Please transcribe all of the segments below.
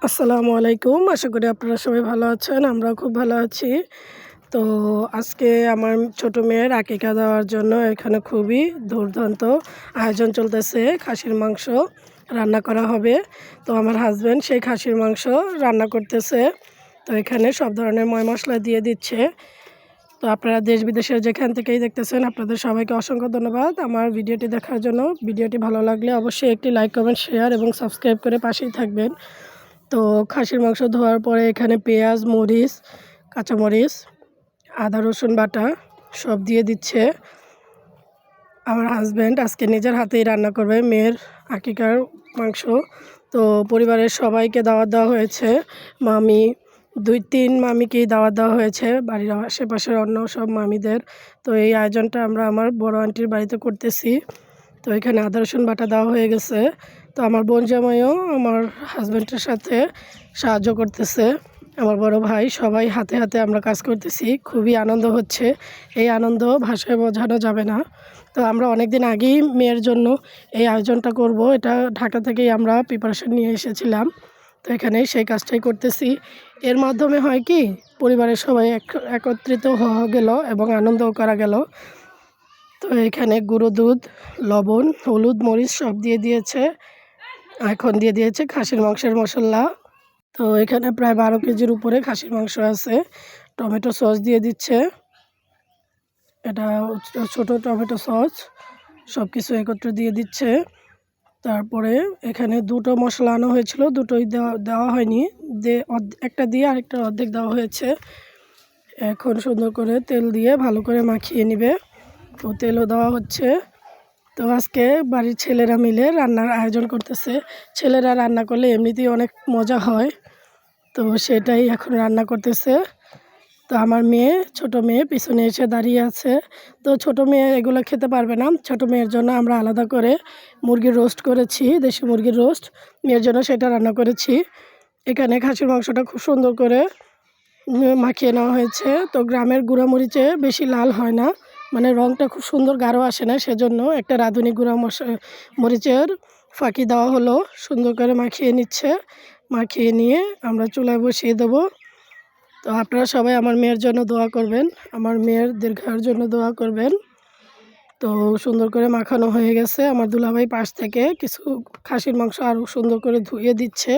আসসালামু আলাইকুম। আশা করি আপনারা সবাই ভালো আছেন। আমরাও খুব ভালো আছি। তো আজকে আমার ছোট মেয়ের আকিকা দেওয়ার জন্য এখানে খুবই দুর্দান্ত আয়োজন চলতেছে। খাসির মাংস রান্না করা হবে। তো আমার হাসব্যান্ড সেই খাসির মাংস রান্না করতেছে। তো এখানে সব ধরনের মশলা দিয়ে দিচ্ছে। তো আপনারা দেশ বিদেশের যেখান থেকেই দেখতেছেন আপনাদের সবাইকে অসংখ্য ধন্যবাদ আমার ভিডিওটি দেখার জন্য। ভিডিওটি ভালো লাগলে অবশ্যই একটি লাইক, কমেন্ট, শেয়ার এবং সাবস্ক্রাইব করে পাশেই থাকবেন। তো খাসির মাংস ধোয়ার পরে এখানে পেঁয়াজ, মরিচ, কাঁচামরিচ, আদা রসুন বাটা সব দিয়ে দিচ্ছে। আমার হাসব্যান্ড আজকে নিজের হাতেই রান্না করবে মেয়ের আকিকার মাংস। তো পরিবারের সবাইকে দাওয়াত দেওয়া হয়েছে। মামি 2-3 মামিকেই দাওয়াত দেওয়া হয়েছে, বাড়ির আশেপাশের অন্য সব মামিদের। তো এই আয়োজনটা আমরা আমার বড় আন্টির বাড়িতে করতেছি। তো এখানে আদা রসুন বাটা দেওয়া হয়ে গেছে। তো আমার বোন জামাইও আমার হাসব্যান্ডের সাথে সাহায্য করতেছে। আমার বড় ভাই, সবাই হাতে হাতে আমরা কাজ করতেছি। খুবই আনন্দ হচ্ছে। এই আনন্দ ভাষায় বোঝানো যাবে না। তো আমরা অনেক দিন আগেই মেয়ের জন্য এই আয়োজনটা করব। এটা ঢাকা থেকেই আমরা প্রিপারেশন নিয়ে এসেছিলাম। তো এখানে সেই কাজটাই করতেছি। এর মাধ্যমে হয় কি, পরিবারের সবাই একত্রিত হওয়া গেল এবং আনন্দও করা গেল। তো এখানে গুঁড়ো দুধ, লবণ, হলুদ, মরিচ সব দিয়ে দিয়েছে। এখন দিয়ে দিয়েছে খাসির মাংসের মশলা। তো এখানে প্রায় 12 কেজির উপরে খাসির মাংস আছে। টমেটো সস দিয়ে দিচ্ছে। এটা ছোট টমেটো সস সব কিছু একত্রে দিয়ে দিচ্ছে। তারপরে এখানে দুটো মশলা আনা হয়েছিল, দুটোই দেওয়া হয়নি। একটা দিয়ে আরেকটা অর্ধেক দেওয়া হয়েছে। এখন সুন্দর করে তেল দিয়ে ভালো করে মাখিয়ে নেবে। তো তেলও দেওয়া হচ্ছে। তো আজকে বাড়ির ছেলেরা মিলে রান্নার আয়োজন করতেছে। ছেলেরা রান্না করলে এমনিতেই অনেক মজা হয়। তো সেটাই এখন রান্না করতেছে। তো আমার মেয়ে, ছোট মেয়ে পিছনে এসে দাঁড়িয়ে আছে। তো ছোট মেয়ে এগুলো খেতে পারবে না। ছোট মেয়ের জন্য আমরা আলাদা করে মুরগির রোস্ট করেছি, দেশি মুরগির রোস্ট। মেয়ের জন্য সেটা রান্না করেছি। এখানে খাসির মাংসটা খুব সুন্দর করে মাখিয়ে নেওয়া হয়েছে। তো গ্রামের গুঁড়া মরিচে বেশি লাল হয় না, মানে রঙটা খুব সুন্দর গাঢ় আসে না, সেজন্য একটা রাঁধুনি গুঁড়া মরিচের ফাঁকি দেওয়া হলো। সুন্দর করে মাখিয়ে নিচ্ছে। মাখিয়ে নিয়ে আমরা চুলায় বসিয়ে দেবো। তো আপনারা সবাই আমার মেয়ের জন্য দোয়া করবেন, আমার মেয়ের দীর্ঘায়ুর জন্য দোয়া করবেন। তো সুন্দর করে মাখানো হয়ে গেছে। আমার দুলাভাই পাশ থেকে কিছু খাসির মাংস আরও সুন্দর করে ধুয়ে দিচ্ছে।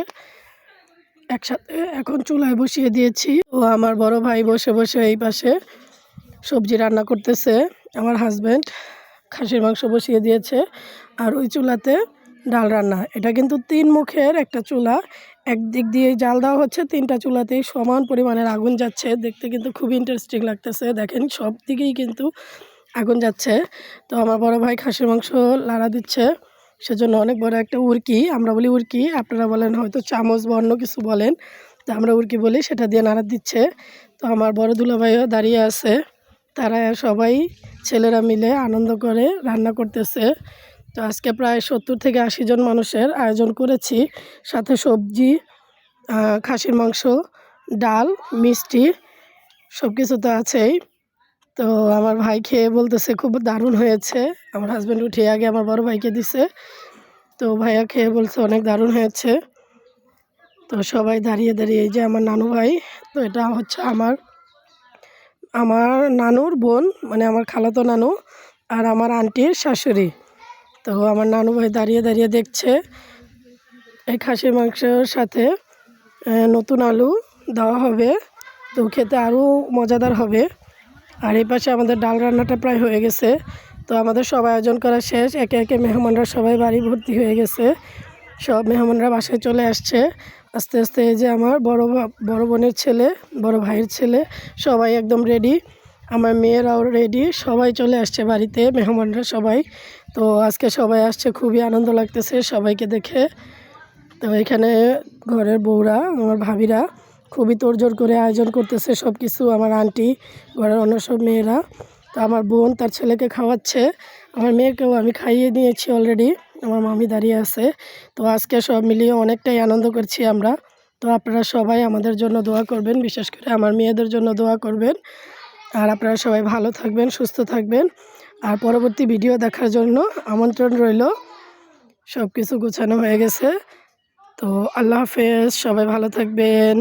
একসাথে এখন চুলায় বসিয়ে দিয়েছি। ও আমার বড় ভাই বসে বসে এই পাশে সবজি রান্না করতেছে। আমার হাসব্যান্ড খাসির মাংস বসিয়ে দিয়েছে। আর ওই চুলাতে ডাল রান্না। এটা কিন্তু 3 মুখের একটা চুলা। একদিক দিয়ে জাল দেওয়া হচ্ছে, 3টা চুলাতেই সমান পরিমাণের আগুন যাচ্ছে। দেখতে কিন্তু খুবই ইন্টারেস্টিং লাগতেছে। দেখেন সব দিকেই কিন্তু আগুন যাচ্ছে। তো আমার বড় ভাই খাসির মাংস লাড়া দিচ্ছে। সেজন্য অনেক বড় একটা উরকি, আমরা বলি উরকি, আপনারা বলেন হয়তো চামচ বা অন্য কিছু বলেন, তো আমরা উরকি বলি, সেটা দিয়ে নাড়া দিচ্ছে। তো আমার বড় দুলাভাইও দাঁড়িয়ে আছে। তারা সবাই ছেলেরা মিলে আনন্দ করে রান্না করতেছে। তো আজকে প্রায় 70 থেকে 80 জন মানুষের আয়োজন করেছি। সাথে সবজি, খাসির মাংস, ডাল, মিষ্টি সব কিছু তো আছেই। তো আমার ভাই খেয়ে বলতেছে খুব দারুণ হয়েছে। আমার হাসব্যান্ড উঠে আগে আমার বড় ভাইকে দিছে। তো ভাইয়া খেয়ে বলছে অনেক দারুণ হয়েছে। তো সবাই দাঁড়িয়ে দাঁড়িয়ে, এই যে আমার নানু ভাই, তো এটা হচ্ছে আমার আমার নানুর বোন, মানে আমার খালাতো নানু আর আমার আন্টির শাশুড়ি। তো আমার নানু ভাই দাঁড়িয়ে দাঁড়িয়ে দেখছে। এই খাসির মাংসের সাথে নতুন আলু দেওয়া হবে, তো খেতে আরও মজাদার হবে। আর এই পাশে আমাদের ডাল রান্নাটা প্রায় হয়ে গেছে। তো আমাদের সব আয়োজন করা শেষ। একে একে মেহমানরা সবাই বাড়ি ভর্তি হয়ে গেছে। সব মেহমানরা বাসায় চলে আসছে আস্তে আস্তে। এই যে আমার বড় বোনের ছেলে, বড় ভাইয়ের ছেলে, সবাই একদম রেডি। আমার মেয়েরাও রেডি, সবাই চলে আসছে বাড়িতে, মেহমানরা সবাই। তো আজকে সবাই আসছে, খুবই আনন্দ লাগতেছে সবাইকে দেখে। তো এখানে ঘরের বউরা, আমার ভাবিরা খুবই তোড়জোড় করে আয়োজন করতেছে সব কিছু। আমার আন্টি, ঘরের অন্য সব মেয়েরা। তো আমার বোন তার ছেলেকে খাওয়াচ্ছে। আমার মেয়েকেও আমি খাইয়ে নিয়েছি অলরেডি। আমার মামি দাঁড়িয়ে আছে। তো আজকে সব মিলিয়ে অনেকটাই আনন্দ করছি আমরা। তো আপনারা সবাই আমাদের জন্য দোয়া করবেন, বিশেষ করে আমার মেয়েদের জন্য দোয়া করবেন। আর আপনারা সবাই ভালো থাকবেন, সুস্থ থাকবেন। আর পরবর্তী ভিডিও দেখার জন্য আমন্ত্রণ রইল। সব কিছু গোছানো হয়ে গেছে। তো তো আল্লাহ হাফেজ, সবাই ভালো থাকবেন।